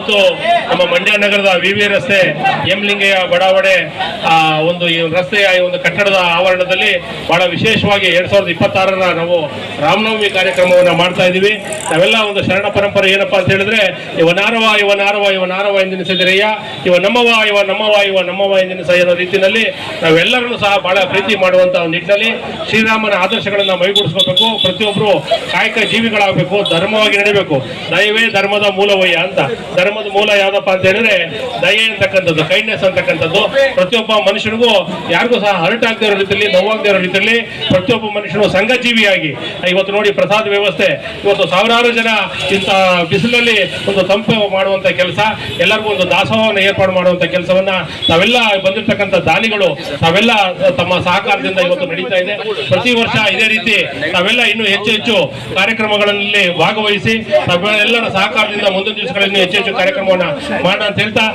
ಇವತ್ತು ನಮ್ಮ ಮಂಡ್ಯ ನಗರದ ವಿವಿ ರಸ್ತೆ ಎಂ ಲಿಂಗಯ್ಯ ಬಡಾವಣೆ ಒಂದು ಈ ರಸ್ತೆಯ ಈ ಒಂದು ಕಟ್ಟಡದ ಆವರಣದಲ್ಲಿ ಬಹಳ ವಿಶೇಷವಾಗಿ 2026ರ ನಾವು ರಾಮನವಮಿ ಕಾರ್ಯಕ್ರಮವನ್ನು ಮಾಡ್ತಾ ಇದ್ದೀವಿ. ನಾವೆಲ್ಲ ಒಂದು ಶರಣ ಪರಂಪರೆ ಏನಪ್ಪಾ ಅಂತ ಹೇಳಿದ್ರೆ ಇವನಾರವ ಇವನಾರವ ಇವನಾರವ ಎಂದೆನಿಸಿದರಯ್ಯ, ಇವ ನಮ್ಮವ ಇವ ನಮ್ಮವ ಇವ ನಮ್ಮವ ಎಂದೆನಿಸ ಅನ್ನೋ ರೀತಿಯಲ್ಲಿ ನಾವೆಲ್ಲರನ್ನು ಸಹ ಬಹಳ ಪ್ರೀತಿ ಮಾಡುವಂತ ನಿಟ್ಟಿನಲ್ಲಿ ಶ್ರೀರಾಮನ ಆದರ್ಶಗಳನ್ನ ಮೈಗೂಡಿಸ್ಕೋಬೇಕು. ಪ್ರತಿಯೊಬ್ಬರು ಕಾಯಕ ಜೀವಿಗಳಾಗಬೇಕು, ಧರ್ಮವಾಗಿ ನಡೀಬೇಕು. ದಯವೇ ಧರ್ಮದ ಮೂಲವಯ್ಯ ಅಂತ. ಧರ್ಮದ ಮೂಲ ಯಾವ್ದಪ್ಪ ಅಂತ ಹೇಳಿದ್ರೆ ದಯೆ ಅಂತಕ್ಕಂಥದ್ದು, ಕೈಂಡ್ನೆಸ್ ಅಂತಕ್ಕಂಥದ್ದು. ಪ್ರತಿಯೊಬ್ಬ ಮನುಷ್ಯನಿಗೂ ಯಾರಿಗೂ ಸಹ ಹರ್ಟ್ ಆಗದೆ ಇರೋ ರೀತಿಯಲ್ಲಿ, ನೋವಾಗದೆ ಇರೋ ರೀತಿಯಲ್ಲಿ ಪ್ರತಿಯೊಬ್ಬ ಮನುಷ್ಯನು ಸಂಘಜೀವಿಯಾಗಿ ಇವತ್ತು ನೋಡಿ ಪ್ರಸಾದ ವ್ಯವಸ್ಥೆ, ಇವತ್ತು ಸಾವಿರಾರು ಜನ ಇಂಥ ಬಿಸಿಲಲ್ಲಿ ಒಂದು ತಂಪು ಮಾಡುವಂತ ಕೆಲಸ, ಎಲ್ಲರಿಗೂ ಒಂದು ದಾಸೋಹವನ್ನು ಏರ್ಪಾಡು ಮಾಡುವಂತ ಕೆಲಸವನ್ನ ನಾವೆಲ್ಲ ಬಂದಿರ್ತಕ್ಕಂಥ ದಾನಿಗಳು ತಾವೆಲ್ಲ ತಮ್ಮ ಸಹಕಾರದಿಂದ ಇವತ್ತು ನಡೀತಾ ಇದೆ. ಪ್ರತಿ ವರ್ಷ ಇದೇ ರೀತಿ ತಾವೆಲ್ಲ ಇನ್ನೂ ಹೆಚ್ಚು ಹೆಚ್ಚು ಕಾರ್ಯಕ್ರಮಗಳಲ್ಲಿ ಭಾಗವಹಿಸಿ ತಾವೆಲ್ಲರ ಸಹಕಾರದಿಂದ ಮುಂದಿನ ದಿವಸಗಳಲ್ಲಿ ಹೆಚ್ಚು ಹೆಚ್ಚು ಕಾರ್ಯಕ್ರಮವನ್ನ ಮಾಡೋಣ ಅಂತ ಹೇಳ್ತಾ